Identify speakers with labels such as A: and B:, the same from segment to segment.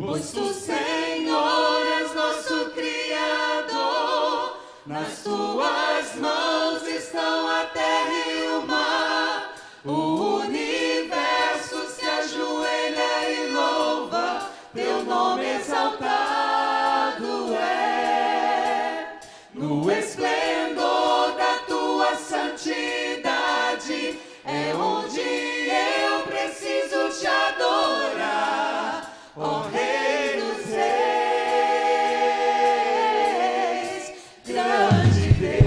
A: Pois tu, Senhor, és nosso Criador, nas tuas mãos estão a terra e o mar, o universo se ajoelha e louva, teu nome exaltado é. No esplendor da tua santidade é onde eu preciso te adorar, ó Rei dos Reis, grande Deus.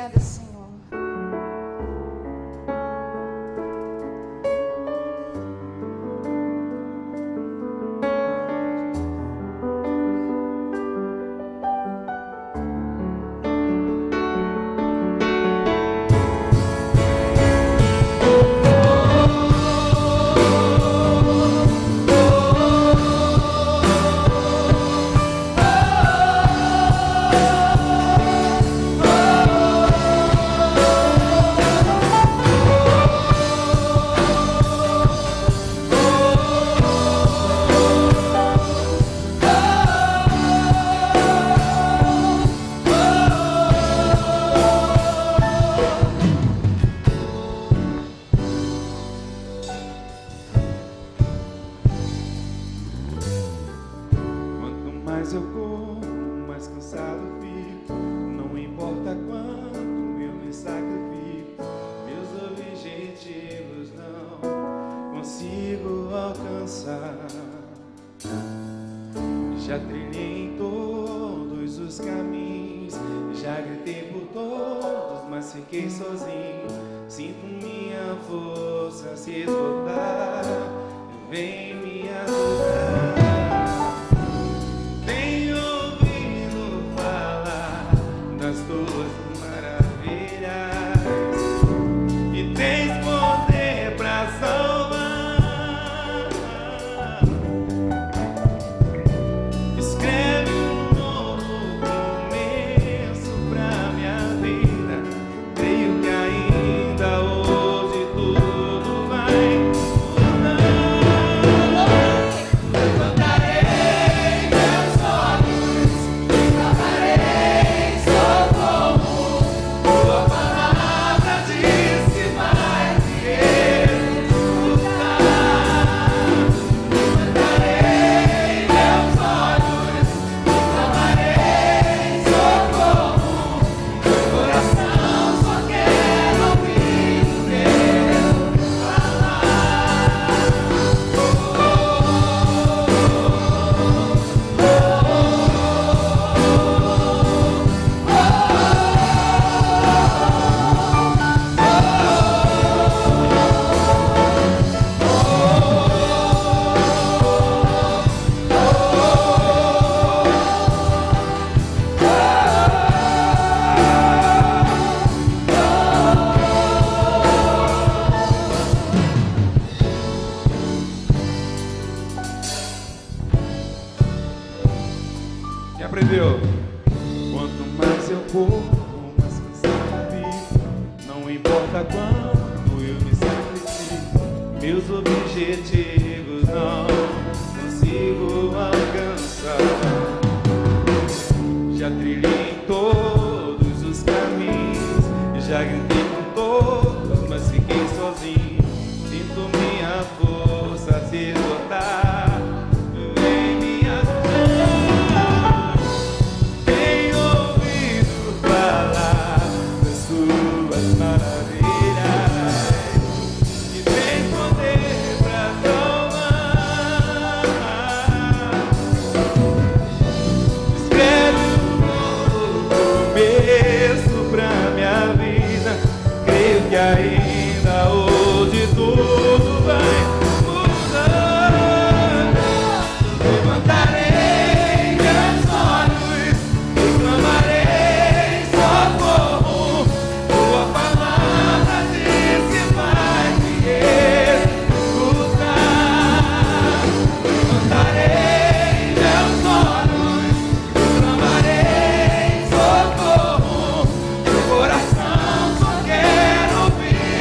A: Obrigada, Senhor.
B: mais eu corro, mais cansado fico. Não importa quanto eu me sacrifico, meus objetivos não consigo alcançar. Já trilhei em todos os caminhos, já gritei por todos, mas fiquei sozinho. Sinto minha força se esgotar, vem me ajudar. Tenho ouvido falar das tuas maravilhas e tens poder pra salvar. Escreve um novo começo pra minha vida. Creio que ainda hoje tudo vai mudar. Levantarei meus olhos e clamarei socorro. Tua palavra disse vai me escutar. Levantarei meus olhos e clamarei socorro. Meu coração só quer ouvir o teu Quem aprendeu? Quanto mais eu corro, mais cansado fico. Não importa quanto eu me sacrifico, meus objetivos não consigo alcançar. Já trilhei em todos os caminhos, já gritei com todos, mas fiquei sozinho. Sinto minha força se esgotar, vem me ajudar. Tenho ouvido falar das suas maravilhas e tem poder pra salvar. Escreve um novo começo pra minha vida. Creio que ainda hoje tudo vai mudar. Levantarei meus olhos e clamarei socorro. Tua palavra disse vai me escutar. Levantarei meus olhos e clamarei socorro. Meu coração só quer ouvir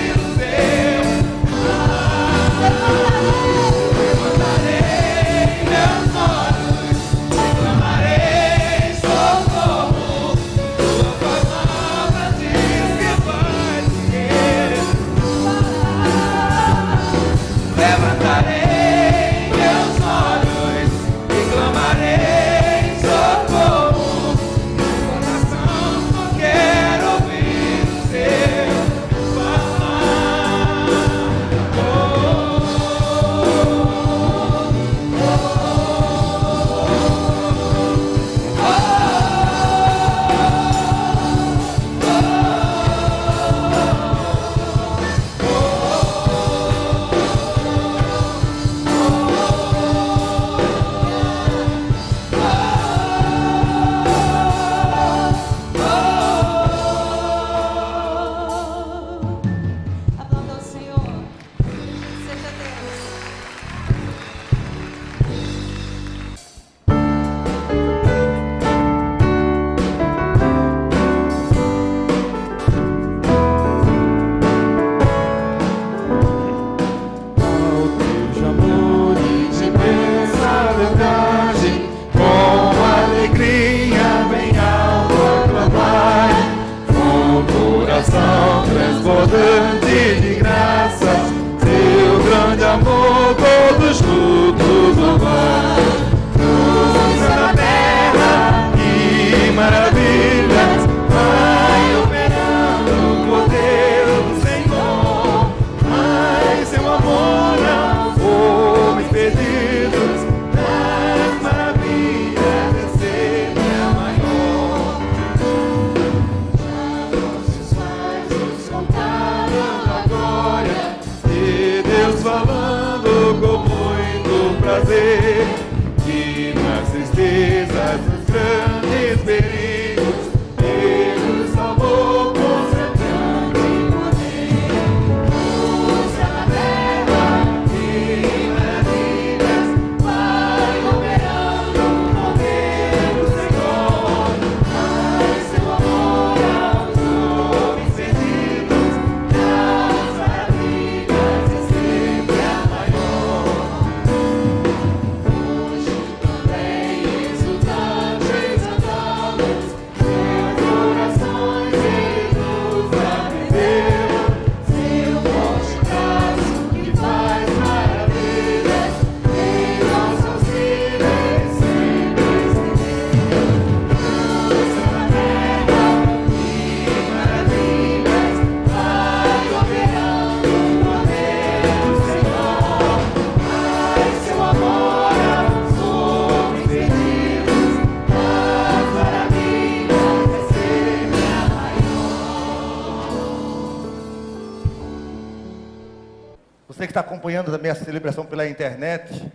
C: que está acompanhando também a celebração pela internet,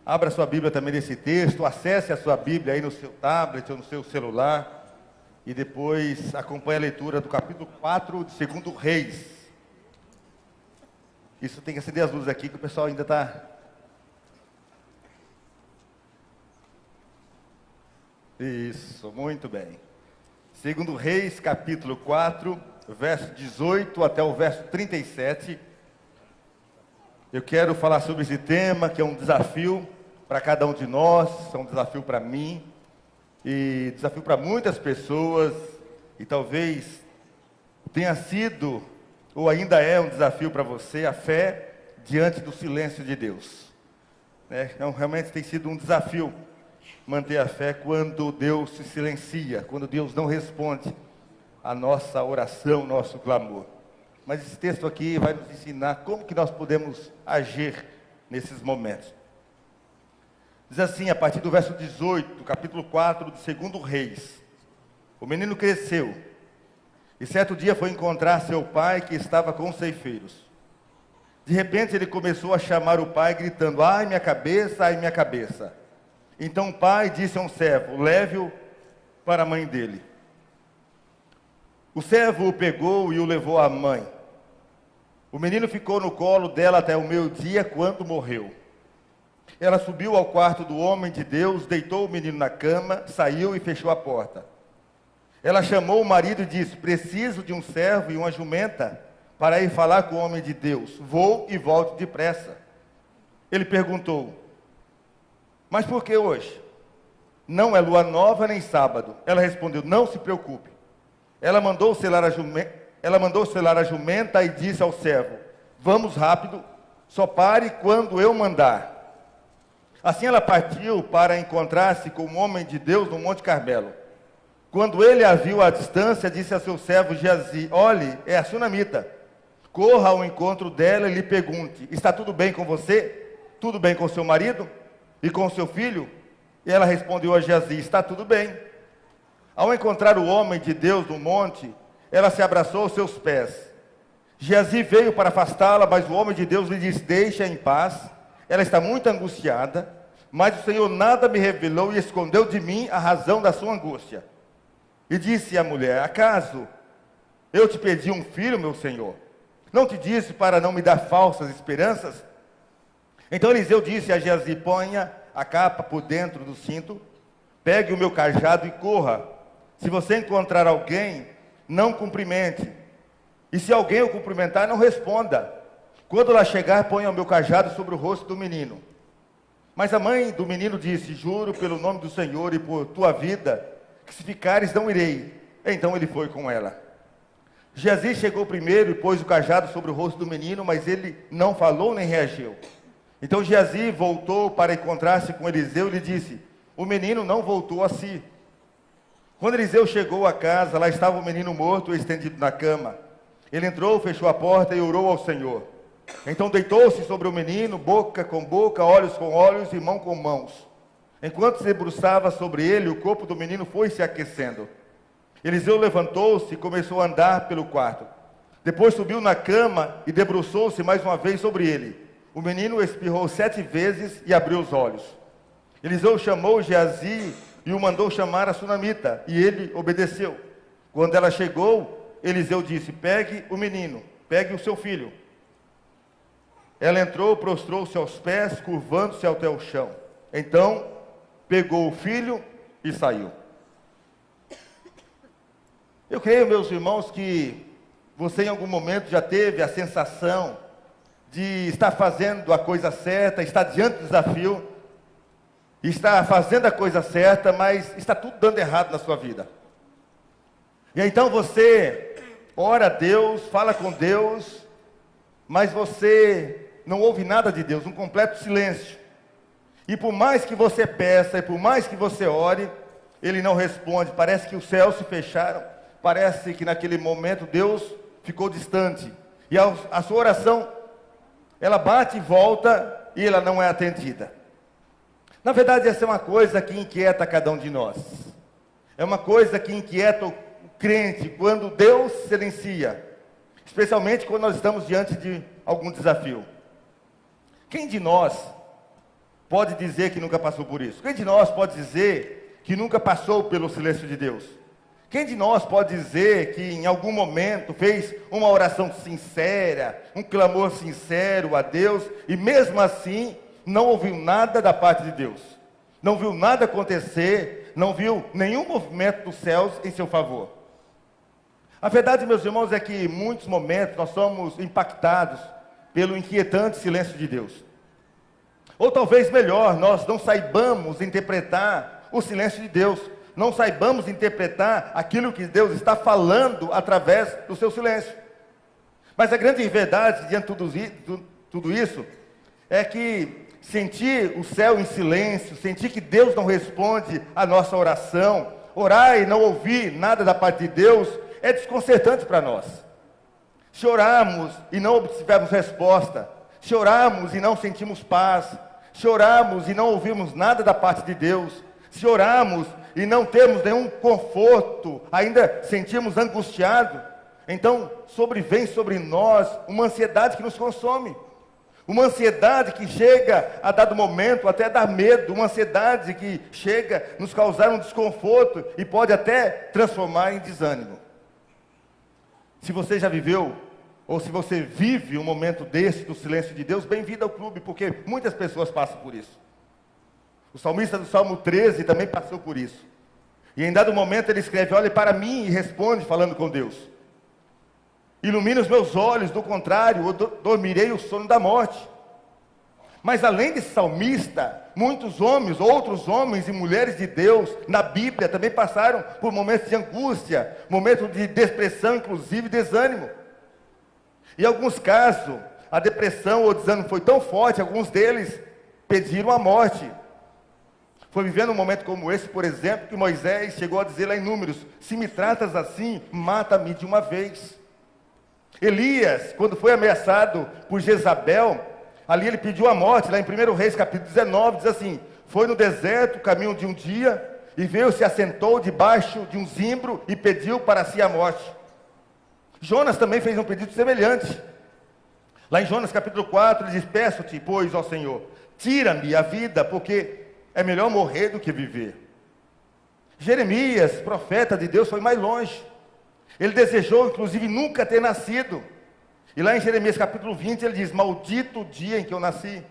C: abra sua Bíblia também nesse texto, acesse a sua Bíblia aí no seu tablet ou no seu celular, e depois acompanhe a leitura do capítulo 4 de 2 Reis. Isso tem que acender as luzes aqui, que o pessoal ainda está... Isso, muito bem. 2 Reis, capítulo 4, verso 18 até o verso 37. Eu quero falar sobre esse tema, que é um desafio para cada um de nós, é um desafio para mim, e desafio para muitas pessoas, e talvez tenha sido, ou ainda é um desafio para você, a fé diante do silêncio de Deus. Então, realmente tem sido um desafio manter a fé quando Deus se silencia, quando Deus não responde a nossa oração, nosso clamor. Mas esse texto aqui vai nos ensinar como que nós podemos agir nesses momentos. Diz assim, a partir do verso 18, capítulo 4 de 2 Reis. O menino cresceu, e certo dia foi encontrar seu pai, que estava com os ceifeiros. De repente ele começou a chamar o pai, gritando, ai minha cabeça, ai minha cabeça. Então o pai disse a um servo, leve-o para a mãe dele. O servo o pegou e o levou à mãe. O menino ficou no colo dela até o meio-dia, quando morreu. Ela subiu ao quarto do homem de Deus, deitou o menino na cama, saiu e fechou a porta. Ela chamou o marido e disse, preciso de um servo e uma jumenta para ir falar com o homem de Deus. Vou e volto depressa. Ele perguntou, mas por que hoje? Não é lua nova nem sábado. Ela respondeu, não se preocupe. Ela mandou selar a jumenta e disse ao servo, vamos rápido, só pare quando eu mandar. Assim ela partiu para encontrar-se com o homem de Deus no Monte Carmelo. Quando ele a viu à distância, disse a seu servo Geazi, olhe, é a sunamita. Corra ao encontro dela e lhe pergunte, está tudo bem com você? Tudo bem com seu marido? E com seu filho? E ela respondeu a Geazi, está tudo bem. Ao encontrar o homem de Deus no monte, ela se abraçou aos seus pés. Geazi veio para afastá-la, mas o homem de Deus lhe disse, deixa em paz. Ela está muito angustiada, mas o Senhor nada me revelou e escondeu de mim a razão da sua angústia. E disse a mulher, acaso eu te pedi um filho, meu Senhor? Não te disse para não me dar falsas esperanças? Então Eliseu disse a Geazi, ponha a capa por dentro do cinto, pegue o meu cajado e corra. Se você encontrar alguém, não cumprimente. E se alguém o cumprimentar, não responda. Quando ela chegar, ponha o meu cajado sobre o rosto do menino. Mas a mãe do menino disse, juro pelo nome do Senhor e por tua vida, que se ficares não irei. Então ele foi com ela. Geazi chegou primeiro e pôs o cajado sobre o rosto do menino, mas ele não falou nem reagiu. Então Geazi voltou para encontrar-se com Eliseu e lhe disse, o menino não voltou a si. Quando Eliseu chegou à casa, lá estava o menino morto, estendido na cama. Ele entrou, fechou a porta e orou ao Senhor. Então deitou-se sobre o menino, boca com boca, olhos com olhos e mão com mãos. Enquanto se debruçava sobre ele, o corpo do menino foi se aquecendo. Eliseu levantou-se e começou a andar pelo quarto. Depois subiu na cama e debruçou-se mais uma vez sobre ele. O menino espirrou 7 vezes e abriu os olhos. Eliseu chamou Geazi e o mandou chamar a sunamita, e ele obedeceu. Quando ela chegou, Eliseu disse, pegue o menino, pegue o seu filho. Ela entrou, prostrou-se aos pés, curvando-se até o chão. Então, pegou o filho e saiu. Eu creio, meus irmãos, que você em algum momento já teve a sensação de estar fazendo a coisa certa, estar diante do desafio, está fazendo a coisa certa, mas está tudo dando errado na sua vida. E então você ora a Deus, fala com Deus, mas você não ouve nada de Deus, um completo silêncio. E por mais que você peça, e por mais que você ore, Ele não responde. Parece que os céus se fecharam, parece que naquele momento Deus ficou distante. E a sua oração, ela bate e volta, e ela não é atendida. Na verdade, essa é uma coisa que inquieta cada um de nós. É uma coisa que inquieta o crente quando Deus silencia. Especialmente quando nós estamos diante de algum desafio. Quem de nós pode dizer que nunca passou por isso? Quem de nós pode dizer que nunca passou pelo silêncio de Deus? Quem de nós pode dizer que em algum momento fez uma oração sincera, um clamor sincero a Deus, e mesmo assim não ouviu nada da parte de Deus? Não viu nada acontecer, não viu nenhum movimento dos céus em seu favor? A verdade, meus irmãos, é que em muitos momentos nós somos impactados pelo inquietante silêncio de Deus. Ou talvez melhor, nós não saibamos interpretar o silêncio de Deus, não saibamos interpretar aquilo que Deus está falando através do seu silêncio. Mas a grande verdade diante de tudo isso é que sentir o céu em silêncio, sentir que Deus não responde a nossa oração, orar e não ouvir nada da parte de Deus, é desconcertante para nós. Se orarmos e não obtivermos resposta, se orarmos e não sentimos paz, se orarmos e não ouvirmos nada da parte de Deus, se orarmos e não temos nenhum conforto, ainda sentimos angustiado, então sobrevém sobre nós uma ansiedade que nos consome, uma ansiedade que chega a dado momento até dar medo, uma ansiedade que chega a nos causar um desconforto e pode até transformar em desânimo. Se você já viveu, ou se você vive um momento desse, do silêncio de Deus, bem-vindo ao clube, porque muitas pessoas passam por isso. O salmista do Salmo 13 também passou por isso. E em dado momento ele escreve: olhe para mim e responde falando com Deus. Ilumina os meus olhos, do contrário, eu dormirei o sono da morte. Mas além desse salmista, muitos homens, outros homens e mulheres de Deus, na Bíblia, também passaram por momentos de angústia, momentos de depressão, inclusive desânimo. Em alguns casos, a depressão ou desânimo foi tão forte, alguns deles pediram a morte. Foi vivendo um momento como esse, por exemplo, que Moisés chegou a dizer lá em Números: se me tratas assim, mata-me de uma vez. Elias, quando foi ameaçado por Jezabel, ali ele pediu a morte, lá em 1 Reis capítulo 19, diz assim: foi no deserto, caminho de um dia, e veio, se assentou debaixo de um zimbro e pediu para si a morte. Jonas também fez um pedido semelhante. Lá em Jonas capítulo 4, ele diz: peço-te, pois, ó Senhor, tira-me a vida, porque é melhor morrer do que viver. Jeremias, profeta de Deus, foi mais longe. Ele desejou, inclusive, nunca ter nascido. E lá em Jeremias capítulo 20, ele diz: maldito o dia em que eu nasci.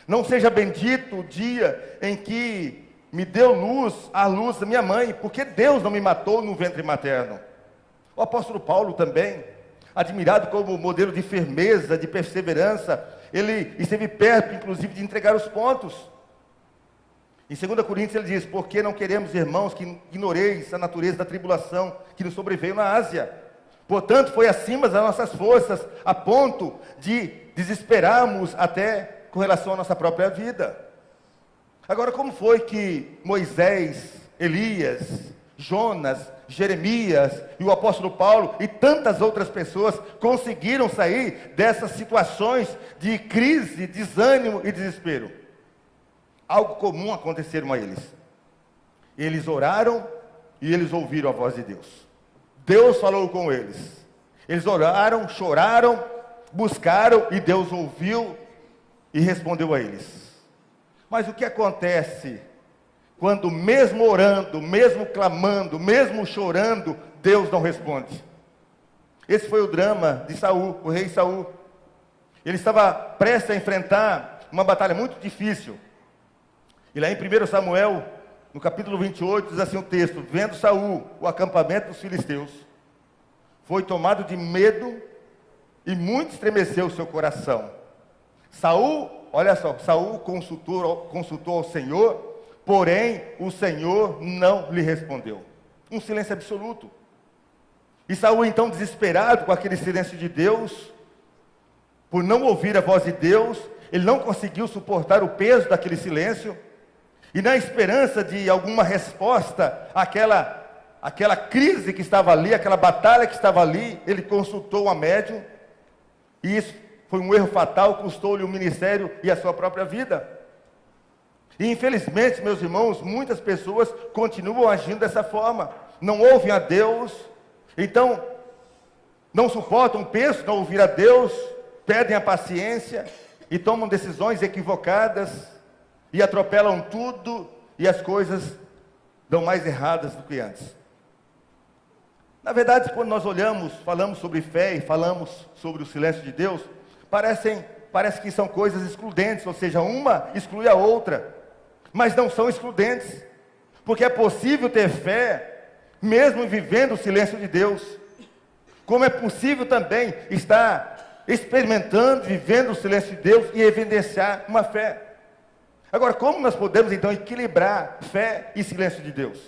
C: Não seja bendito o dia em que me deu luz, a luz da minha mãe, porque Deus não me matou no ventre materno. O apóstolo Paulo também, admirado como modelo de firmeza, de perseverança, ele esteve perto, inclusive, de entregar os pontos. Em 2 Coríntios ele diz: porque não queremos, irmãos, que ignoreis a natureza da tribulação que nos sobreveio na Ásia. Portanto, foi acima das nossas forças, a ponto de desesperarmos até com relação à nossa própria vida. Agora, como foi que Moisés, Elias, Jonas, Jeremias e o apóstolo Paulo e tantas outras pessoas conseguiram sair dessas situações de crise, desânimo e desespero? Algo comum aconteceram a eles. Eles oraram e eles ouviram a voz de Deus. Deus falou com eles. Eles oraram, choraram, buscaram e Deus ouviu e respondeu a eles. Mas o que acontece quando mesmo orando, mesmo clamando, mesmo chorando, Deus não responde? Esse foi o drama de Saul, o rei Saul. Ele estava prestes a enfrentar uma batalha muito difícil. E lá em 1 Samuel, no capítulo 28, diz assim o texto: vendo Saul o acampamento dos filisteus, foi tomado de medo e muito estremeceu o seu coração. Saul, olha só, Saul consultou ao Senhor, porém o Senhor não lhe respondeu. Um silêncio absoluto. E Saul, então, desesperado com aquele silêncio de Deus, por não ouvir a voz de Deus, ele não conseguiu suportar o peso daquele silêncio. E na esperança de alguma resposta àquela crise que estava ali, aquela batalha que estava ali, ele consultou a médium, e isso foi um erro fatal, custou-lhe o ministério e a sua própria vida. E infelizmente, meus irmãos, muitas pessoas continuam agindo dessa forma, não ouvem a Deus, então não suportam o peso, não ouvir a Deus, perdem a paciência, e tomam decisões equivocadas e atropelam tudo e as coisas dão mais erradas do que antes. Na verdade, quando nós falamos sobre fé e falamos sobre o silêncio de Deus, parece que são coisas excludentes, ou seja, uma exclui a outra, mas não são excludentes, porque é possível ter fé mesmo vivendo o silêncio de Deus, como é possível também estar experimentando, vivendo o silêncio de Deus e evidenciar uma fé. Agora, como nós podemos então equilibrar fé e silêncio de Deus?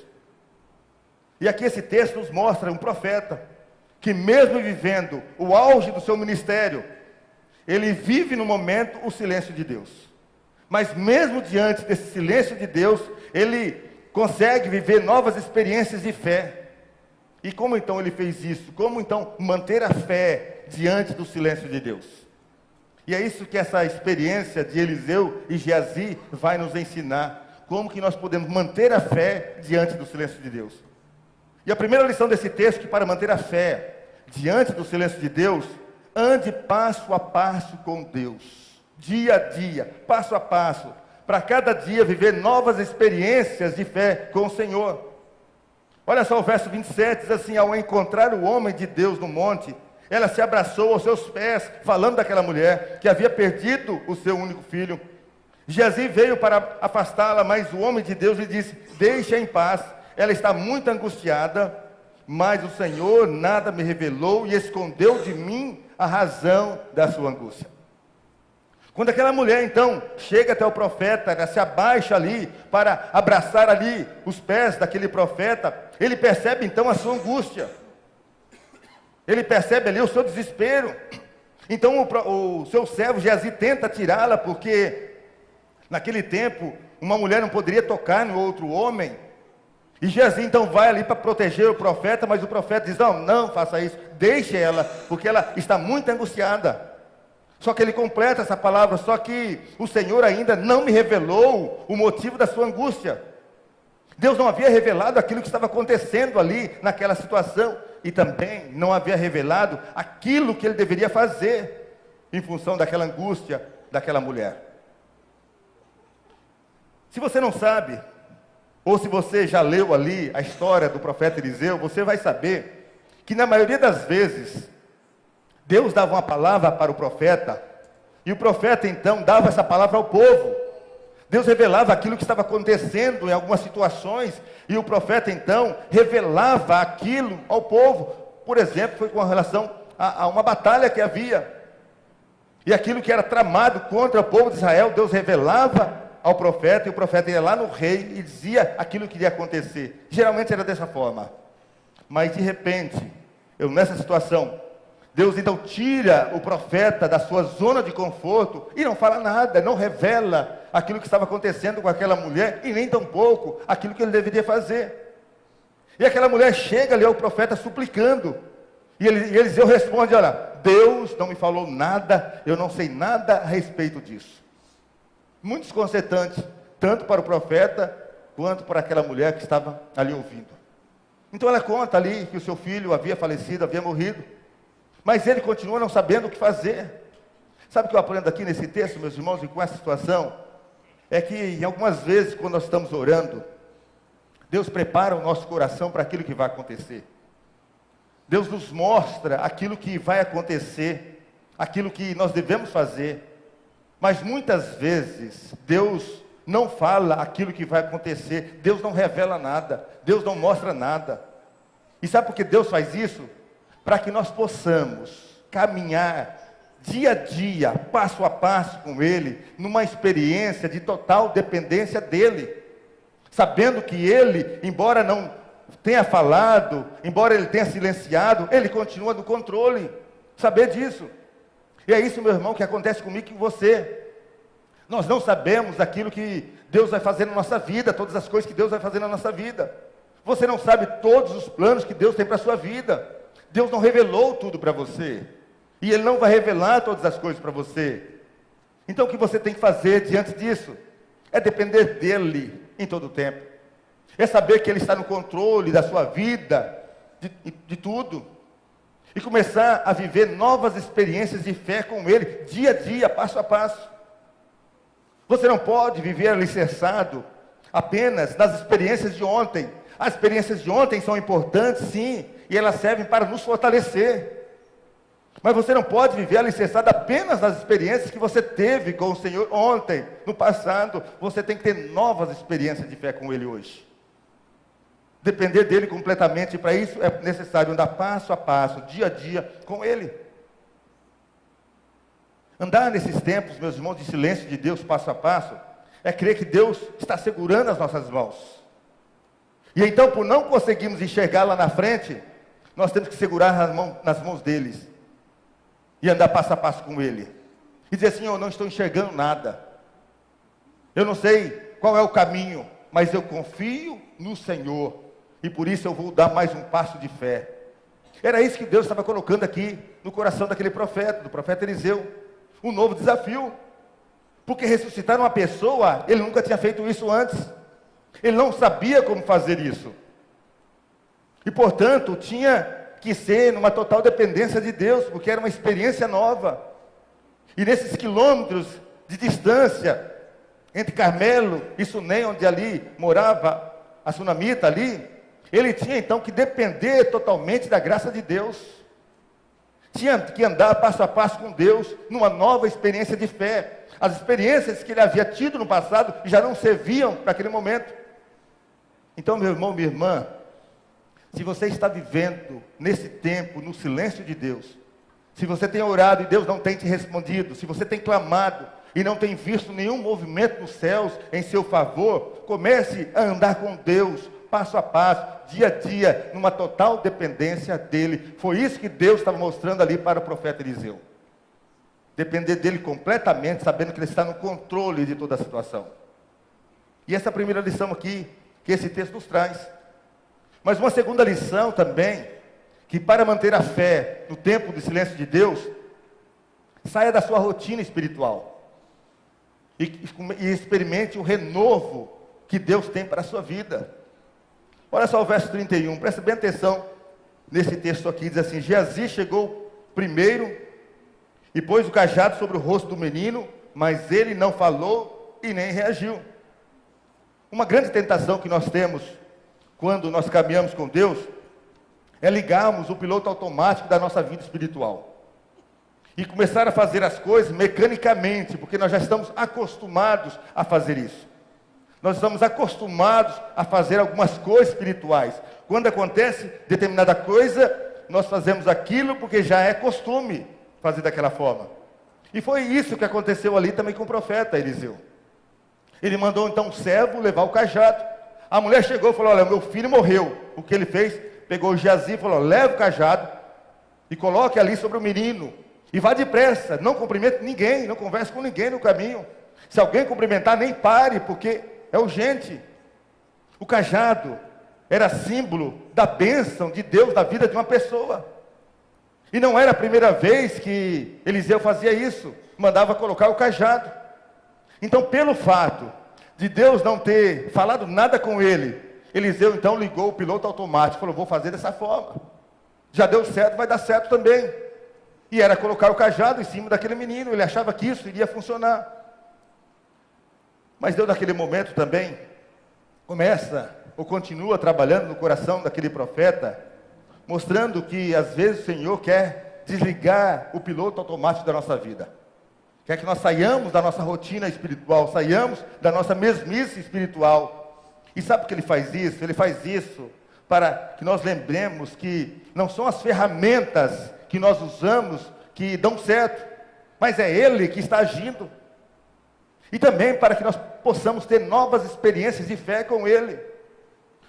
C: E aqui esse texto nos mostra um profeta, que mesmo vivendo o auge do seu ministério, ele vive no momento o silêncio de Deus. Mas mesmo diante desse silêncio de Deus, ele consegue viver novas experiências de fé. E como então ele fez isso? Como então manter a fé diante do silêncio de Deus? E é isso que essa experiência de Eliseu e Geazi vai nos ensinar. Como que nós podemos manter a fé diante do silêncio de Deus? E a primeira lição desse texto, que para manter a fé diante do silêncio de Deus, ande passo a passo com Deus, dia a dia, passo a passo, para cada dia viver novas experiências de fé com o Senhor. Olha só o verso 27, diz assim: ao encontrar o homem de Deus no monte, ela se abraçou aos seus pés, falando daquela mulher que havia perdido o seu único filho. Geazi veio para afastá-la, mas o homem de Deus lhe disse: deixa em paz, ela está muito angustiada, mas o Senhor nada me revelou e escondeu de mim a razão da sua angústia. Quando aquela mulher então chega até o profeta, ela se abaixa ali para abraçar ali os pés daquele profeta, ele percebe então a sua angústia, ele percebe ali o seu desespero. Então o seu servo Geazi tenta tirá-la, porque naquele tempo uma mulher não poderia tocar no outro homem. E Geazi então vai ali para proteger o profeta, mas o profeta diz: não faça isso, deixe ela, porque ela está muito angustiada. Só que ele completa essa palavra: só que o Senhor ainda não me revelou o motivo da sua angústia. Deus não havia revelado aquilo que estava acontecendo ali naquela situação, e também não havia revelado aquilo que ele deveria fazer em função daquela angústia daquela mulher. Se você não sabe, ou se você já leu ali a história do profeta Eliseu, você vai saber que na maioria das vezes Deus dava uma palavra para o profeta, e o profeta então dava essa palavra ao povo. Deus revelava aquilo que estava acontecendo em algumas situações, e o profeta então revelava aquilo ao povo. Por exemplo, foi com relação a uma batalha que havia, e aquilo que era tramado contra o povo de Israel, Deus revelava ao profeta, e o profeta ia lá no rei e dizia aquilo que iria acontecer. Geralmente era dessa forma. Mas de repente, nessa situação, Deus então tira o profeta da sua zona de conforto e não fala nada, não revela aquilo que estava acontecendo com aquela mulher, e nem tampouco aquilo que ele deveria fazer. E aquela mulher chega ali ao profeta suplicando, e Eliseu responde: olha, Deus não me falou nada, eu não sei nada a respeito disso. Muito desconcertante, tanto para o profeta, quanto para aquela mulher que estava ali ouvindo. Então ela conta ali que o seu filho havia falecido, havia morrido, mas ele continua não sabendo o que fazer. Sabe o que eu aprendo aqui nesse texto, meus irmãos, e com essa situação? É que em algumas vezes, quando nós estamos orando, Deus prepara o nosso coração para aquilo que vai acontecer. Deus nos mostra aquilo que vai acontecer, aquilo que nós devemos fazer. Mas muitas vezes, Deus não fala aquilo que vai acontecer, Deus não revela nada, Deus não mostra nada. E sabe por que Deus faz isso? Para que nós possamos caminhar dia a dia, passo a passo com Ele, numa experiência de total dependência dEle, sabendo que Ele, embora não tenha falado, embora Ele tenha silenciado, Ele continua no controle. Saber disso. E é isso, meu irmão, que acontece comigo e com você. Nós não sabemos aquilo que Deus vai fazer na nossa vida, todas as coisas que Deus vai fazer na nossa vida. Você não sabe todos os planos que Deus tem para a sua vida. Deus não revelou tudo para você, e Ele não vai revelar todas as coisas para você. Então o que você tem que fazer diante disso? É depender dEle em todo o tempo. É saber que Ele está no controle da sua vida, de tudo. E começar a viver novas experiências de fé com Ele, dia a dia, passo a passo. Você não pode viver alicerçado apenas nas experiências de ontem. As experiências de ontem são importantes, sim, e elas servem para nos fortalecer. Mas você não pode viver alicerçado apenas nas experiências que você teve com o Senhor ontem, no passado. Você tem que ter novas experiências de fé com Ele hoje. Depender dEle completamente, e para isso é necessário andar passo a passo, dia a dia com Ele. Andar nesses tempos, meus irmãos, de silêncio de Deus, passo a passo, é crer que Deus está segurando as nossas mãos. E então, por não conseguirmos enxergar lá na frente, nós temos que segurar nas mãos deles. E andar passo a passo com Ele. E dizer assim, eu não estou enxergando nada. Eu não sei qual é o caminho, mas eu confio no Senhor. E por isso eu vou dar mais um passo de fé. Era isso que Deus estava colocando aqui no coração daquele profeta, do profeta Eliseu. Um novo desafio. Porque ressuscitar uma pessoa, ele nunca tinha feito isso antes. Ele não sabia como fazer isso. E portanto, tinha que ser numa total dependência de Deus, porque era uma experiência nova. E nesses quilômetros de distância, entre Carmelo e Sunem, onde ali morava a sunamita ali, ele tinha então que depender totalmente da graça de Deus. Tinha que andar passo a passo com Deus, numa nova experiência de fé. As experiências que ele havia tido no passado já não serviam para aquele momento. Então, meu irmão, minha irmã, se você está vivendo nesse tempo, no silêncio de Deus, se você tem orado e Deus não tem te respondido, se você tem clamado e não tem visto nenhum movimento nos céus em seu favor, comece a andar com Deus, passo a passo, dia a dia, numa total dependência dEle. Foi isso que Deus estava mostrando ali para o profeta Eliseu. Depender dEle completamente, sabendo que Ele está no controle de toda a situação. E essa é a primeira lição aqui, que esse texto nos traz. Mas uma segunda lição também, que para manter a fé no tempo de silêncio de Deus, saia da sua rotina espiritual e experimente o renovo que Deus tem para a sua vida. Olha só o verso 31, presta bem atenção nesse texto aqui, diz assim, Geazi chegou primeiro e pôs o cajado sobre o rosto do menino, mas ele não falou e nem reagiu. Uma grande tentação que nós temos quando nós caminhamos com Deus, é ligarmos o piloto automático da nossa vida espiritual. E começar a fazer as coisas mecanicamente, porque nós já estamos acostumados a fazer isso. Nós estamos acostumados a fazer algumas coisas espirituais. Quando acontece determinada coisa, nós fazemos aquilo porque já é costume fazer daquela forma. E foi isso que aconteceu ali também com o profeta Eliseu. Ele mandou então um servo levar o cajado. A mulher chegou e falou, olha, meu filho morreu. O que ele fez? Pegou o Geazi e falou, leva o cajado e coloque ali sobre o menino. E vá depressa, não cumprimente ninguém, não converse com ninguém no caminho. Se alguém cumprimentar, nem pare, porque é urgente. O cajado era símbolo da bênção de Deus na vida de uma pessoa. E não era a primeira vez que Eliseu fazia isso, mandava colocar o cajado. Então, pelo fato de Deus não ter falado nada com ele, Eliseu então ligou o piloto automático, falou, vou fazer dessa forma. Já deu certo, vai dar certo também. E era colocar o cajado em cima daquele menino, ele achava que isso iria funcionar. Mas Deus naquele momento também começa, ou continua trabalhando no coração daquele profeta, mostrando que às vezes o Senhor quer desligar o piloto automático da nossa vida. Quer que nós saiamos da nossa rotina espiritual, saiamos da nossa mesmice espiritual. E sabe por que Ele faz isso? Ele faz isso para que nós lembremos que não são as ferramentas que nós usamos que dão certo, mas é Ele que está agindo. E também para que nós possamos ter novas experiências de fé com Ele.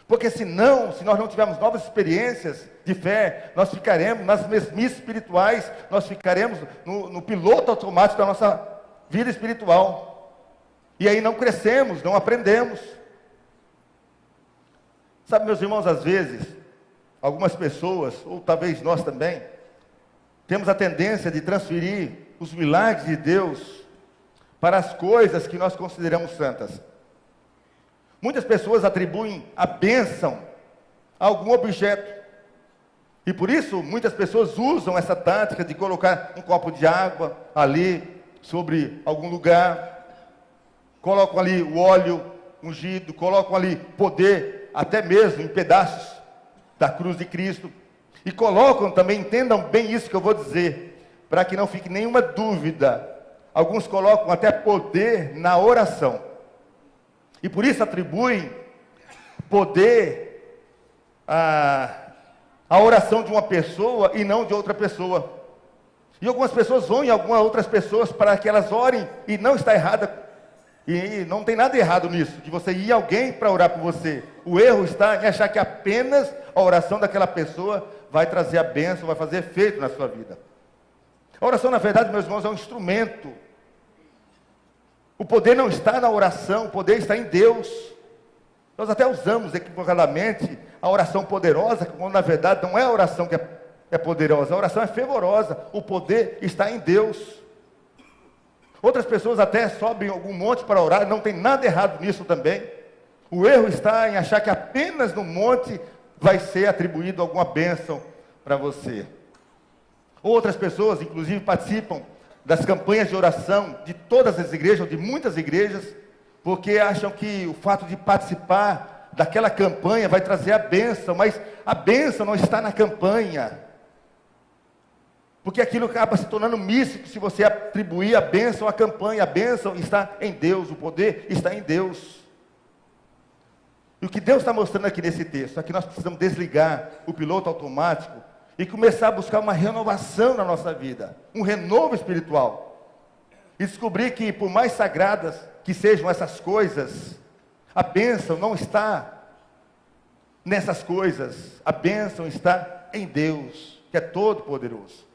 C: Porque senão, se nós não tivermos novas experiências de fé, nós ficaremos nas mesmices espirituais, nós ficaremos no piloto automático da nossa vida espiritual. E aí não crescemos, não aprendemos. Sabe, meus irmãos, às vezes, algumas pessoas, ou talvez nós também, temos a tendência de transferir os milagres de Deus para as coisas que nós consideramos santas. Muitas pessoas atribuem a bênção a algum objeto. E por isso, muitas pessoas usam essa tática de colocar um copo de água ali, sobre algum lugar. colocam ali o óleo ungido, colocam ali poder, até mesmo em pedaços da cruz de Cristo. E colocam também, entendam bem isso que eu vou dizer, para que não fique nenhuma dúvida. Alguns colocam até poder na oração. E por isso atribuem poder à oração de uma pessoa e não de outra pessoa. E algumas pessoas vão em algumas outras pessoas para que elas orem, e não está errada. E não tem nada errado nisso, de você ir alguém para orar por você. O erro está em achar que apenas a oração daquela pessoa vai trazer a bênção, vai fazer efeito na sua vida. A oração, na verdade, meus irmãos, é um instrumento. O poder não está na oração, o poder está em Deus. Nós até usamos equivocadamente a oração poderosa, quando na verdade não é a oração que é poderosa, a oração é fervorosa. O poder está em Deus. Outras pessoas até sobem algum monte para orar, não tem nada errado nisso também. O erro está em achar que apenas no monte vai ser atribuído alguma bênção para você. Outras pessoas, inclusive, participam das campanhas de oração de todas as igrejas, ou de muitas igrejas, porque acham que o fato de participar daquela campanha vai trazer a bênção, mas a bênção não está na campanha. Porque aquilo acaba se tornando místico se você atribuir a bênção à campanha. A bênção está em Deus, o poder está em Deus. E o que Deus está mostrando aqui nesse texto é que nós precisamos desligar o piloto automático e começar a buscar uma renovação na nossa vida, um renovo espiritual. E descobrir que, por mais sagradas que sejam essas coisas, a bênção não está nessas coisas, a bênção está em Deus, que é todo poderoso.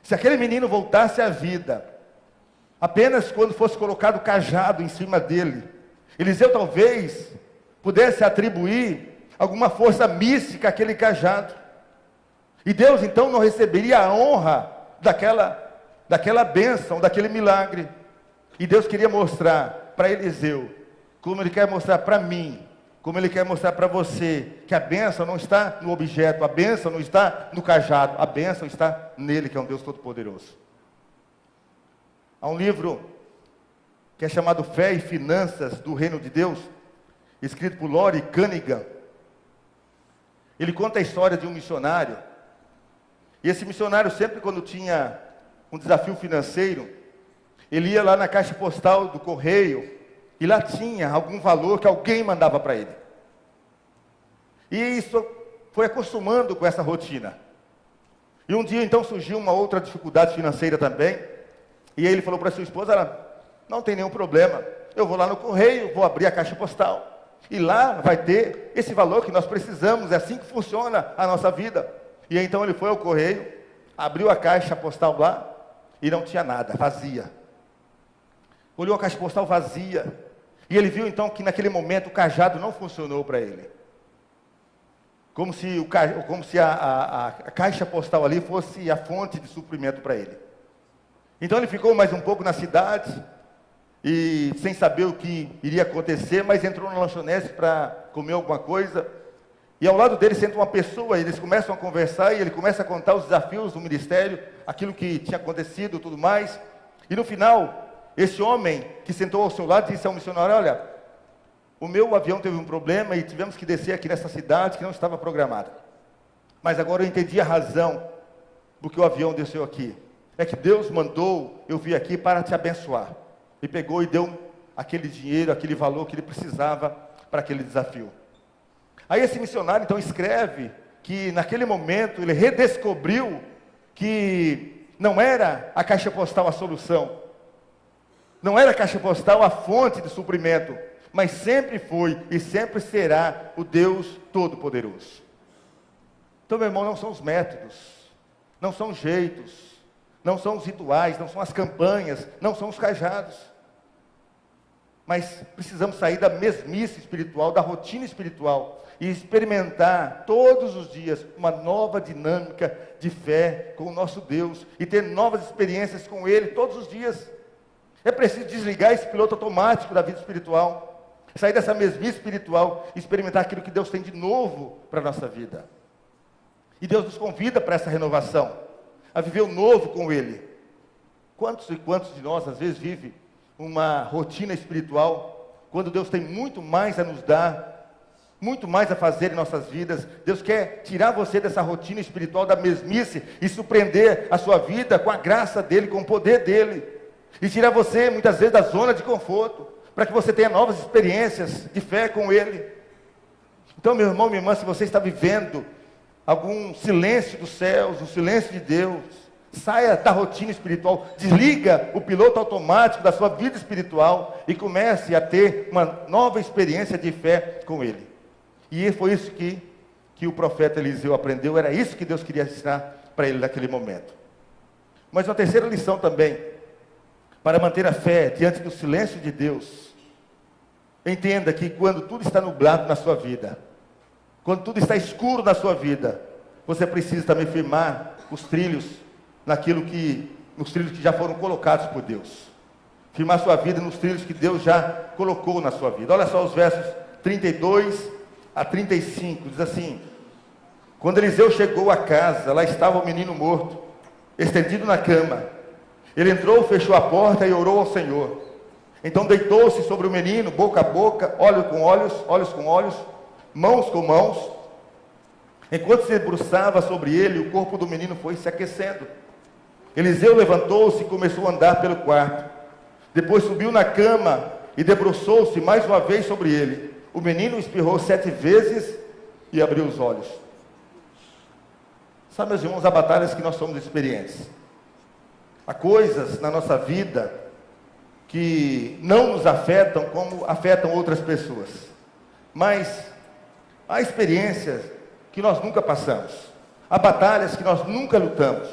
C: Se aquele menino voltasse à vida, apenas quando fosse colocado o cajado em cima dele, Eliseu talvez pudesse atribuir alguma força mística àquele cajado. E Deus então não receberia a honra daquela bênção, daquele milagre. E Deus queria mostrar para Eliseu, como Ele quer mostrar para mim, como Ele quer mostrar para você, que a bênção não está no objeto, a bênção não está no cajado, a bênção está nele, que é um Deus todo-poderoso. Há um livro que é chamado Fé e Finanças do Reino de Deus, escrito por Lori Cunningham. Ele conta a história de um missionário, e esse missionário sempre quando tinha um desafio financeiro, ele ia lá na caixa postal do correio, e lá tinha algum valor que alguém mandava para ele. E isso foi acostumando com essa rotina. E um dia então surgiu uma outra dificuldade financeira também. E aí ele falou para sua esposa, ela, não tem nenhum problema, eu vou lá no correio, vou abrir a caixa postal. E lá vai ter esse valor que nós precisamos, é assim que funciona a nossa vida. E aí, então ele foi ao correio, abriu a caixa postal lá, e não tinha nada, vazia. Olhou a caixa postal vazia. E ele viu então que naquele momento o cajado não funcionou para ele. Como se a caixa postal ali fosse a fonte de suprimento para ele. Então ele ficou mais um pouco na cidade, e sem saber o que iria acontecer, mas entrou na lanchonete para comer alguma coisa. E ao lado dele senta uma pessoa, e eles começam a conversar, e ele começa a contar os desafios do ministério, aquilo que tinha acontecido e tudo mais. E no final, esse homem que sentou ao seu lado disse ao missionário, olha, o meu avião teve um problema e tivemos que descer aqui nessa cidade que não estava programada. Mas agora eu entendi a razão do que o avião desceu aqui. É que Deus mandou eu vir aqui para te abençoar. E pegou e deu aquele dinheiro, aquele valor que ele precisava para aquele desafio. Aí esse missionário então escreve que naquele momento ele redescobriu que não era a caixa postal a solução. Não era a caixa postal a fonte de suprimento, mas sempre foi e sempre será o Deus Todo-Poderoso. Então, meu irmão, não são os métodos, não são os jeitos, não são os rituais, não são as campanhas, não são os cajados. Mas precisamos sair da mesmice espiritual, da rotina espiritual, e experimentar todos os dias uma nova dinâmica de fé com o nosso Deus, e ter novas experiências com Ele todos os dias. É preciso desligar esse piloto automático da vida espiritual, sair dessa mesmice espiritual e experimentar aquilo que Deus tem de novo para a nossa vida. E Deus nos convida para essa renovação, a viver o novo com Ele. Quantos e quantos de nós, às vezes, vive uma rotina espiritual, quando Deus tem muito mais a nos dar, muito mais a fazer em nossas vidas. Deus quer tirar você dessa rotina espiritual, da mesmice, e surpreender a sua vida com a graça dEle, com o poder dEle. E tirar você, muitas vezes, da zona de conforto, para que você tenha novas experiências de fé com Ele. Então, meu irmão, minha irmã, se você está vivendo algum silêncio dos céus, o silêncio de Deus, saia da rotina espiritual, desliga o piloto automático da sua vida espiritual e comece a ter uma nova experiência de fé com Ele. E foi isso que o profeta Eliseu aprendeu, era isso que Deus queria ensinar para ele naquele momento. Mas uma terceira lição também, para manter a fé diante do silêncio de Deus, entenda que quando tudo está nublado na sua vida, quando tudo está escuro na sua vida, você precisa também firmar os trilhos nos trilhos que já foram colocados por Deus. Firmar sua vida nos trilhos que Deus já colocou na sua vida. Olha só os versos 32 a 35, diz assim: quando Eliseu chegou à casa, lá estava o menino morto, estendido na cama. Ele entrou, fechou a porta e orou ao Senhor. Então deitou-se sobre o menino, boca a boca, olhos com olhos, mãos com mãos. Enquanto se debruçava sobre ele, o corpo do menino foi se aquecendo. Eliseu levantou-se e começou a andar pelo quarto. Depois subiu na cama e debruçou-se mais uma vez sobre ele. O menino espirrou 7 vezes e abriu os olhos. Sabe, meus irmãos, há batalhas que nós somos experientes. Há coisas na nossa vida que não nos afetam como afetam outras pessoas. Mas há experiências que nós nunca passamos. Há batalhas que nós nunca lutamos,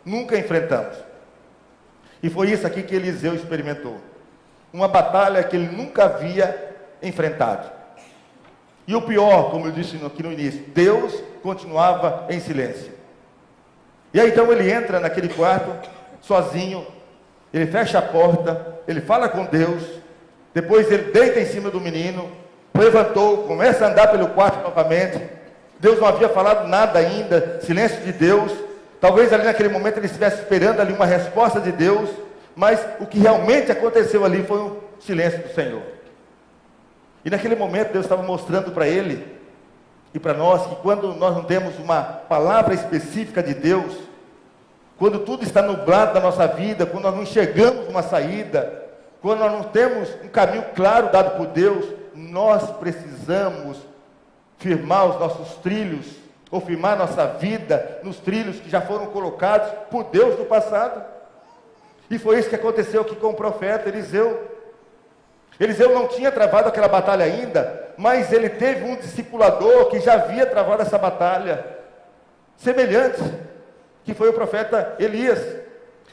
C: nunca enfrentamos. E foi isso aqui que Eliseu experimentou. Uma batalha que ele nunca havia enfrentado. E o pior, como eu disse aqui no início, Deus continuava em silêncio. E aí então ele entra naquele quarto, sozinho, ele fecha a porta, ele fala com Deus, depois ele deita em cima do menino, levantou, começa a andar pelo quarto novamente. Deus não havia falado nada ainda, silêncio de Deus. Talvez ali naquele momento ele estivesse esperando ali uma resposta de Deus, mas o que realmente aconteceu ali foi o silêncio do Senhor. E naquele momento Deus estava mostrando para ele e para nós que quando nós não temos uma palavra específica de Deus, quando tudo está nublado na nossa vida, quando nós não enxergamos uma saída, quando nós não temos um caminho claro dado por Deus, nós precisamos firmar os nossos trilhos, ou firmar nossa vida nos trilhos que já foram colocados por Deus no passado. E foi isso que aconteceu aqui com o profeta Eliseu. Eliseu não tinha travado aquela batalha ainda, mas ele teve um discipulador que já havia travado essa batalha, semelhante, que foi o profeta Elias.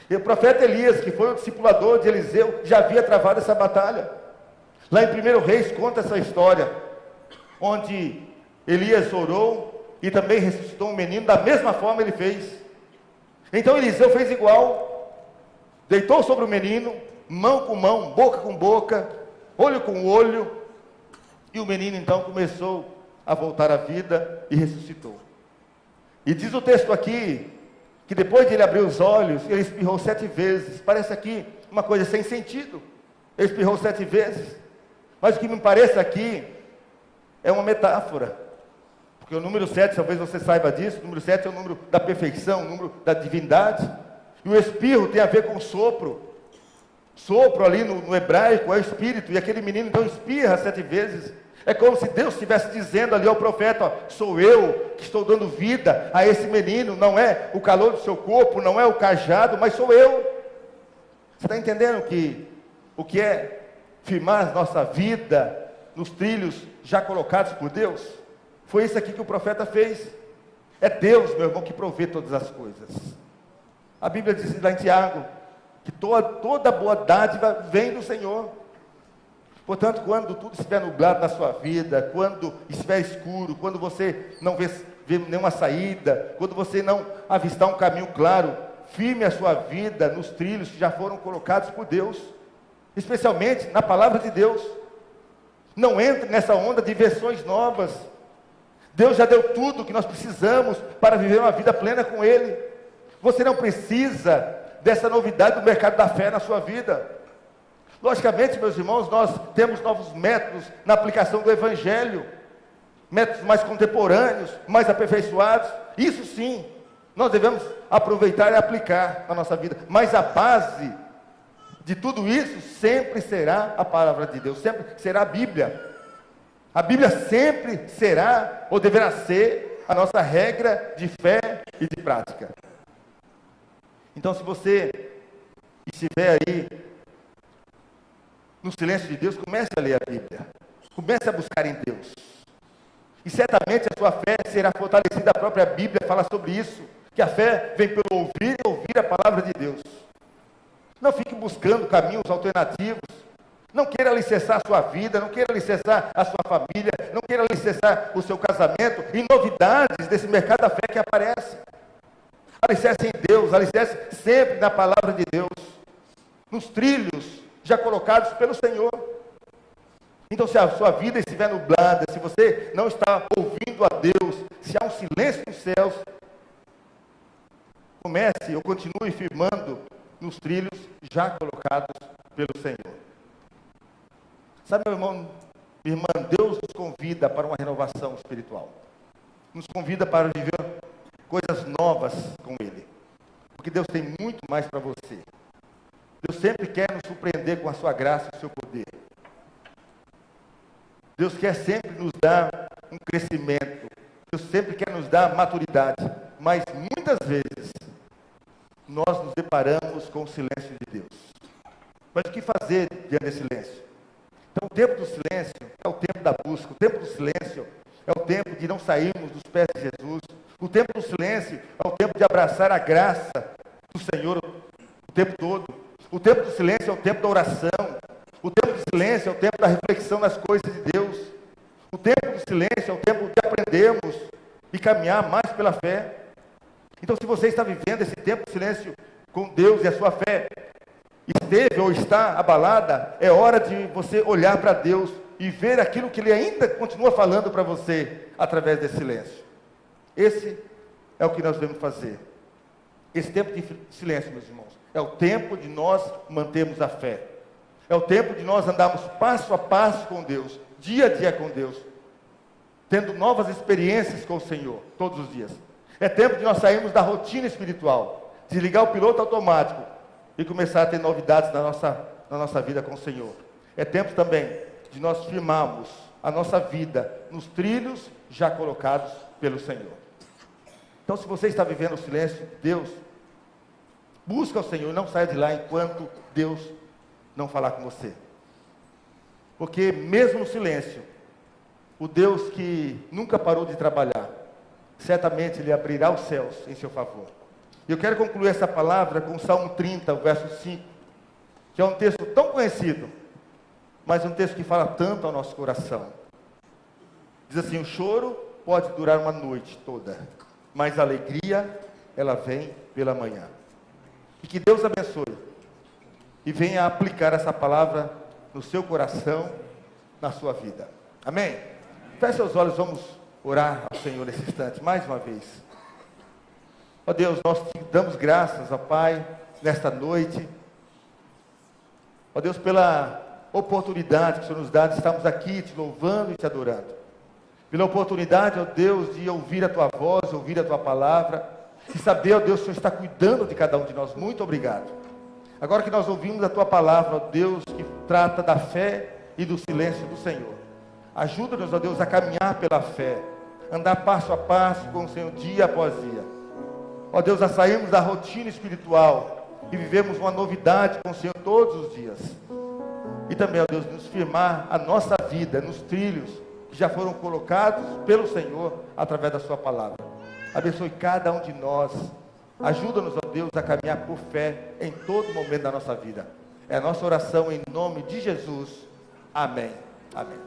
C: E o profeta Elias, que foi o discipulador de Eliseu, já havia travado essa batalha. Lá em 1 Reis conta essa história, onde Elias orou e também ressuscitou um menino, da mesma forma ele fez. Então Eliseu fez igual, deitou sobre o menino, mão com mão, boca com boca, olho com olho, e o menino então começou a voltar à vida e ressuscitou. E diz o texto aqui, que depois de ele abrir os olhos, ele espirrou 7 vezes. Parece aqui uma coisa sem sentido, ele espirrou 7 vezes, mas o que me parece aqui é uma metáfora, porque o número 7, talvez você saiba disso, o número 7 é o número da perfeição, o número da divindade, e o espirro tem a ver com sopro. Sopro ali no hebraico é o espírito, e aquele menino então espirra 7 vezes. É como se Deus estivesse dizendo ali ao profeta: ó, sou eu que estou dando vida a esse menino, não é o calor do seu corpo, não é o cajado, mas sou eu. Você está entendendo o que é firmar nossa vida nos trilhos já colocados por Deus? Foi isso aqui que o profeta fez. É Deus, meu irmão, que provê todas as coisas. A Bíblia diz lá em Tiago que toda boa dádiva vem do Senhor. Portanto, quando tudo estiver nublado na sua vida, quando estiver escuro, quando você não vê nenhuma saída, quando você não avistar um caminho claro, firme a sua vida nos trilhos que já foram colocados por Deus, especialmente na palavra de Deus. Não entre nessa onda de versões novas. Deus já deu tudo o que nós precisamos para viver uma vida plena com Ele. Você não precisa dessa novidade do mercado da fé na sua vida. Logicamente, meus irmãos, nós temos novos métodos na aplicação do Evangelho, métodos mais contemporâneos, mais aperfeiçoados. Isso sim, nós devemos aproveitar e aplicar na nossa vida. Mas a base de tudo isso sempre será a palavra de Deus, sempre será a Bíblia. A Bíblia sempre será, ou deverá ser, a nossa regra de fé e de prática. Então, se você estiver aí no silêncio de Deus, comece a ler a Bíblia. Comece a buscar em Deus. E certamente a sua fé será fortalecida. A própria Bíblia fala sobre isso, que a fé vem pelo ouvir e ouvir a palavra de Deus. Não fique buscando caminhos alternativos. Não queira alicerçar a sua vida, não queira alicerçar a sua família, não queira alicerçar o seu casamento em novidades desse mercado da fé que aparece. Alicerce em Deus, alicerce sempre na palavra de Deus, nos trilhos já colocados pelo Senhor. Então, se a sua vida estiver nublada, se você não está ouvindo a Deus, se há um silêncio nos céus, comece ou continue firmando nos trilhos já colocados pelo Senhor. Sabe, meu irmão, minha irmã, Deus nos convida para uma renovação espiritual. Nos convida para viver coisas novas com Ele. Porque Deus tem muito mais para você. Deus sempre quer nos surpreender com a sua graça e o seu poder. Deus quer sempre nos dar um crescimento. Deus sempre quer nos dar maturidade. Mas muitas vezes nós nos deparamos com o silêncio de Deus. Mas o que fazer diante desse silêncio? Então, o tempo do silêncio é o tempo da busca. O tempo do silêncio é o tempo de não sairmos dos pés de Jesus. O tempo do silêncio é o tempo de abraçar a graça do Senhor o tempo todo. O tempo do silêncio é o tempo da oração. O tempo do silêncio é o tempo da reflexão nas coisas de Deus. O tempo do silêncio é o tempo de aprendermos e caminhar mais pela fé. Então, se você está vivendo esse tempo de silêncio com Deus e a sua fé esteve ou está abalada, é hora de você olhar para Deus e ver aquilo que Ele ainda continua falando para você através desse silêncio. Esse é o que nós devemos fazer. Esse tempo de silêncio, meus irmãos, é o tempo de nós mantermos a fé. É o tempo de nós andarmos passo a passo com Deus, dia a dia com Deus, tendo novas experiências com o Senhor, todos os dias. É tempo de nós sairmos da rotina espiritual, desligar o piloto automático e começar a ter novidades na nossa vida com o Senhor. É tempo também de nós firmarmos a nossa vida nos trilhos já colocados pelo Senhor. Então, se você está vivendo o silêncio de Deus, busca o Senhor, não saia de lá enquanto Deus não falar com você. Porque mesmo no silêncio, o Deus que nunca parou de trabalhar, certamente Ele abrirá os céus em seu favor. E eu quero concluir essa palavra com o Salmo 30, o verso 5, que é um texto tão conhecido, mas um texto que fala tanto ao nosso coração. Diz assim: o choro pode durar uma noite toda, mas a alegria, ela vem pela manhã. E que Deus abençoe e venha aplicar essa palavra no seu coração, na sua vida. Amém? Feche seus olhos, vamos orar ao Senhor nesse instante, mais uma vez. Ó Deus, nós te damos graças, ó Pai, nesta noite. Ó Deus, pela oportunidade que o Senhor nos dá de estarmos aqui te louvando e te adorando. Pela oportunidade, ó Deus, de ouvir a Tua voz, ouvir a Tua palavra. E saber, ó Deus, que o Senhor está cuidando de cada um de nós. Muito obrigado. Agora que nós ouvimos a Tua palavra, ó Deus, que trata da fé e do silêncio do Senhor. Ajuda-nos, ó Deus, a caminhar pela fé. Andar passo a passo com o Senhor, dia após dia. Ó Deus, a sairmos da rotina espiritual e vivemos uma novidade com o Senhor todos os dias. E também, ó Deus, nos firmar a nossa vida nos trilhos que já foram colocados pelo Senhor através da sua palavra. Abençoe cada um de nós. Ajuda-nos, ó Deus, a caminhar por fé em todo momento da nossa vida. É a nossa oração em nome de Jesus. Amém. Amém.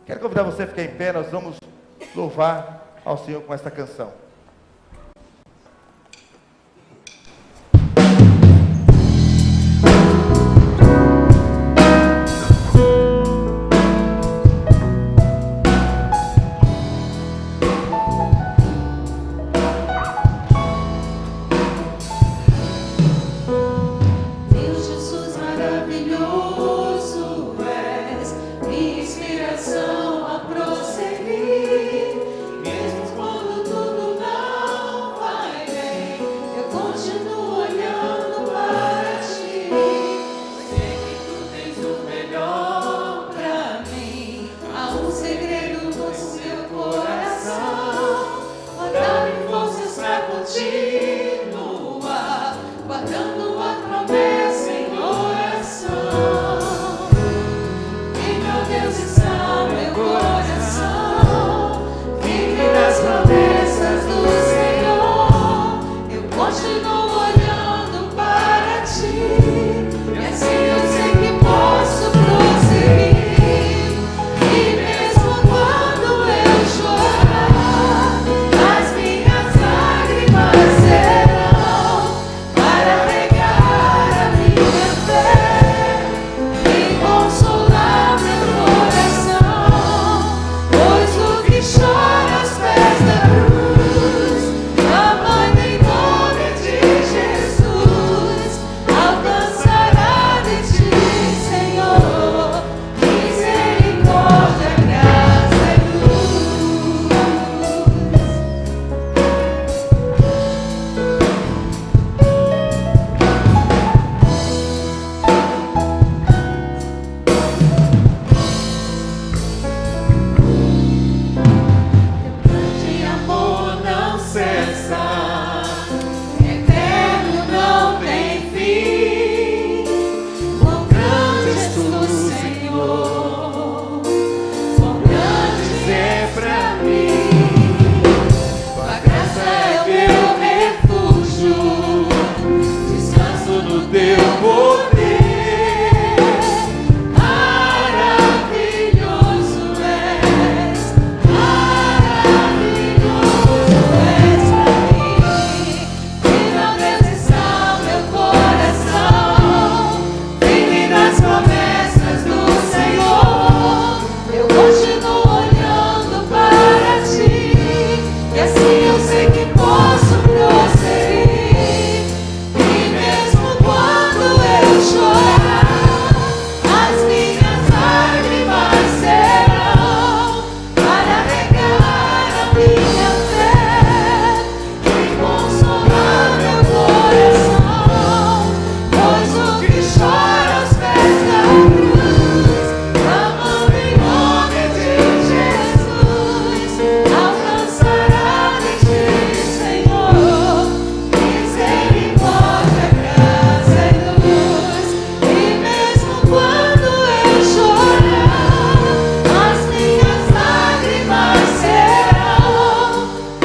C: Quero convidar você a ficar em pé. Nós vamos louvar ao Senhor com esta canção.
A: Deus Jesus maravilhoso, continuo olhando para ti, e assim eu sei que posso prosseguir. E mesmo quando eu chorar, as minhas lágrimas serão para regar a minha fé e consolar meu coração, pois o que chora aos pés da cruz, clamando em nome de Jesus, alcançará de ti, Senhor, misericórdia, graça e luz. De amor não cessa, eterno não tem fim. Quão grande és tu, Senhor, quão grande é pra mim. Tua graça é o meu refúgio, descanso no teu poder. Maravilhoso és, maravilhoso és pra mim. Que não desista o meu coração, firme nas promessas do Senhor. Eu continuo olhando para ti, e assim eu sei que posso prosseguir. E mesmo quando eu chorar, as minhas lágrimas serão para regar a minha fé e consolar meu coração, pois o que chora aos pés da cruz, clamando em nome de Jesus, alcançará de ti, Senhor, misericórdia, graça e luz. E mesmo quando eu chorar, as minhas lágrimas serão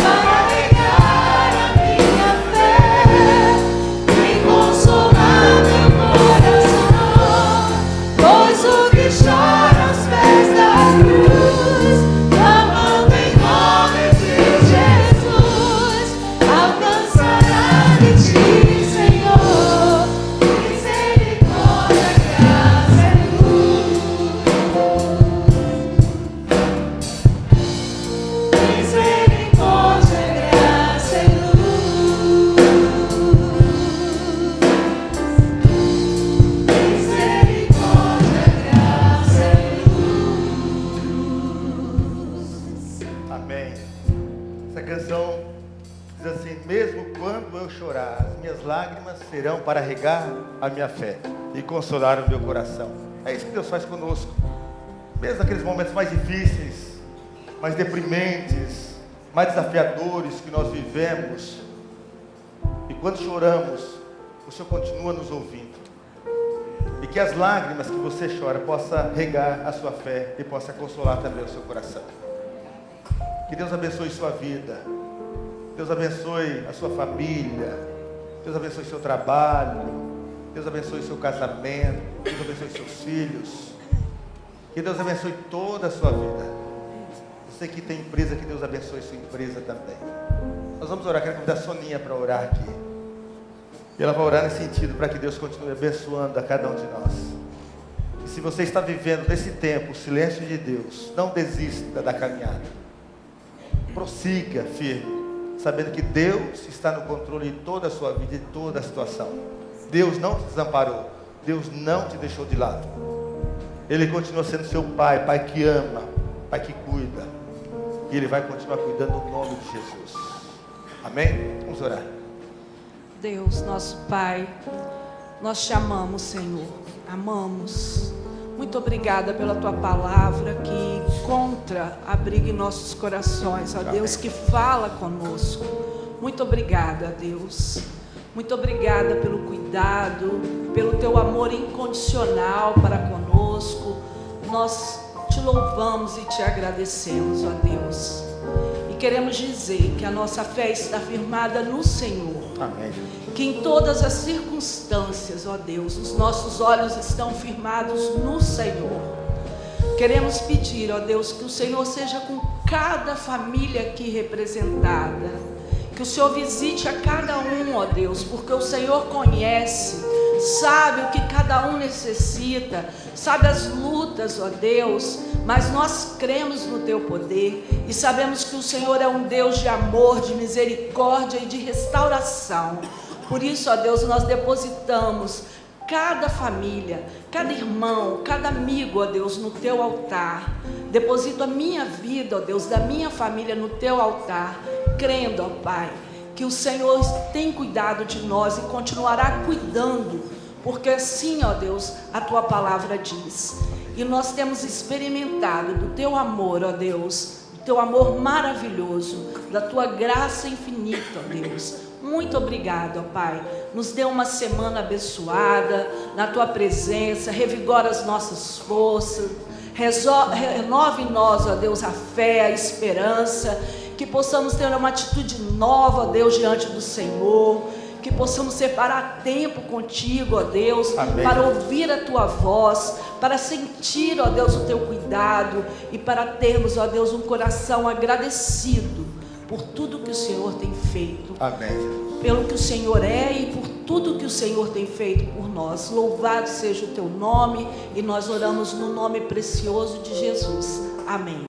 A: para regar a minha fé e consolar meu coração, pois o que chora aos pés da cruz, clamando em nome de Jesus, alcançará de ti, Senhor, misericórdia, graça e luz. Misericórdia, graça e luz. Misericórdia, graça e luz.
C: Amém. Essa canção diz assim: mesmo quando eu chorar, as minhas lágrimas serão para regar a minha fé e consolar o meu coração. É isso que Deus faz conosco. Mesmo naqueles momentos mais difíceis, mais deprimentes, mais desafiadores que nós vivemos, e quando choramos, o Senhor continua nos ouvindo. E que as lágrimas que você chora possa regar a sua fé e possa consolar também o seu coração. Que Deus abençoe sua vida. Deus abençoe a sua família. Deus abençoe seu trabalho. Deus abençoe seu casamento. Deus abençoe seus filhos. Que Deus abençoe toda a sua vida. Você que tem empresa, que Deus abençoe sua empresa também. Nós vamos orar. Quero convidar a Soninha para orar aqui. E ela vai orar nesse sentido, para que Deus continue abençoando a cada um de nós. E se você está vivendo nesse tempo o silêncio de Deus, não desista da caminhada. Prossiga firme, sabendo que Deus está no controle de toda a sua vida e de toda a situação. Deus não te desamparou. Deus não te deixou de lado. Ele continua sendo seu pai, pai que ama, pai que cuida. E Ele vai continuar cuidando no nome de Jesus. Amém? Vamos orar.
D: Deus, nosso Pai, nós te amamos, Senhor, amamos. Muito obrigada pela Tua palavra que encontra abrigo em nossos corações, ó Deus, que fala conosco. Muito obrigada, Deus. Muito obrigada pelo cuidado, pelo Teu amor incondicional para conosco. Nós te louvamos e te agradecemos, ó Deus. E queremos dizer que a nossa fé está firmada no Senhor.
C: Amém.
D: Que em todas as circunstâncias, ó Deus, os nossos olhos estão firmados no Senhor. Queremos pedir, ó Deus, que o Senhor seja com cada família aqui representada. Que o Senhor visite a cada um, ó Deus, porque o Senhor conhece, sabe o que cada um necessita, sabe as lutas, ó Deus, mas nós cremos no Teu poder e sabemos que o Senhor é um Deus de amor, de misericórdia e de restauração. Por isso, ó Deus, nós depositamos cada família, cada irmão, cada amigo, ó Deus, no Teu altar. Deposito a minha vida, ó Deus, da minha família no Teu altar, crendo, ó Pai, que o Senhor tem cuidado de nós e continuará cuidando, porque assim, ó Deus, a Tua palavra diz. E nós temos experimentado do Teu amor, ó Deus, do Teu amor maravilhoso, da Tua graça infinita, ó Deus. Muito obrigado, ó Pai. Nos dê uma semana abençoada na Tua presença, revigora as nossas forças, renove em nós, ó Deus, a fé, a esperança, que possamos ter uma atitude nova, ó Deus, diante do Senhor, que possamos separar tempo contigo, ó Deus,
C: Amém.
D: para ouvir a Tua voz, para sentir, ó Deus, o Teu cuidado e para termos, ó Deus, um coração agradecido por tudo que o Senhor tem feito.
C: Amém.
D: Pelo que o Senhor é e por tudo que o Senhor tem feito por nós. Louvado seja o Teu nome, e nós oramos no nome precioso de Jesus. Amém.